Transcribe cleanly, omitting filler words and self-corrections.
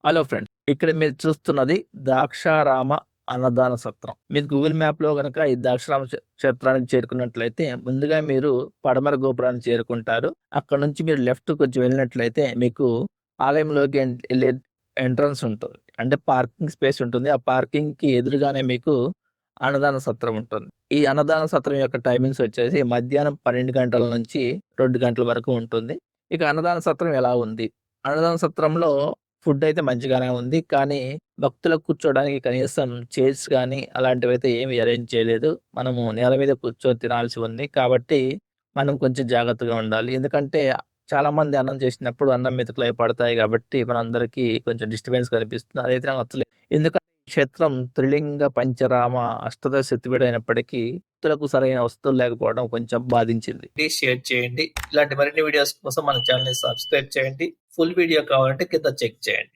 Hello friends. ఇక్కడ మీరు చూస్తున్నది ద్రాక్షారామ అన్నదాన సత్రం. మీరు గూగుల్ మ్యాప్‌లో గనక ఈ ద్రాక్షారామ క్షేత్రానికి చేరుకున్నట్లయితే ముందుగా మీరు పడమర గోపురాన్ని చేరుకుంటారు. అక్కడ నుంచి మీరు లెఫ్ట్ కొంచెం వెళ్ళినట్లయితే మీకు ఆలయంలోకి ఎళ్ళే ఎంట్రన్స్ ఉంటుంది. అంటే పార్కింగ్ స్పేస్ ఉంటుంది. ఆ పార్కింగ్‌కి ఎదురుగానే మీకు అన్నదాన సత్రం ఉంటుంది. ఈ అన్నదాన సత్రం యొక్క టైమింగ్స్ వచ్చేసి మధ్యాహ్నం 12 గంటల నుంచి 2 గంటల వరకు ఉంటుంది. ఇక అన్నదాన సత్రం ఎలా ఉంది? అన్నదాన సత్రంలో ఫుడ్ అయితే మంచిగానే ఉంది. కానీ భక్తులకు కూర్చోవడానికి కనీసం చైర్స్ గానీ, అలాంటివైతే ఏమి అరేంజ్ చేయలేదు. మనము నేల మీద కూర్చొని తినాల్సి ఉంది. కాబట్టి మనం కొంచెం జాగ్రత్తగా ఉండాలి. ఎందుకంటే చాలామంది అన్నం చేసినప్పుడు అన్నం మెతుకులవి పడతాయి గాబట్టి మనందరికీ కొంచెం డిస్టర్బెన్స్ కనిపిస్తుంది. అదైతే నాకు నచ్చలేదు. ఎందుకంటే ఈ క్షేత్రం త్రిలింగ పంచరామ అష్టదశ శక్తిపీఠం అయినప్పటికీ భక్తులకు సరైన వసతులు లేకపోవడం కొంచెం బాధించింది. ప్లీజ్ షేర్ చేయండి. ఇలాంటి మరిన్ని వీడియోస్ కోసం మన ఛానెల్‌ని సబ్స్క్రైబ్ చేయండి. ఫుల్ వీడియో కావాలంటే కింద చెక్ చేయండి.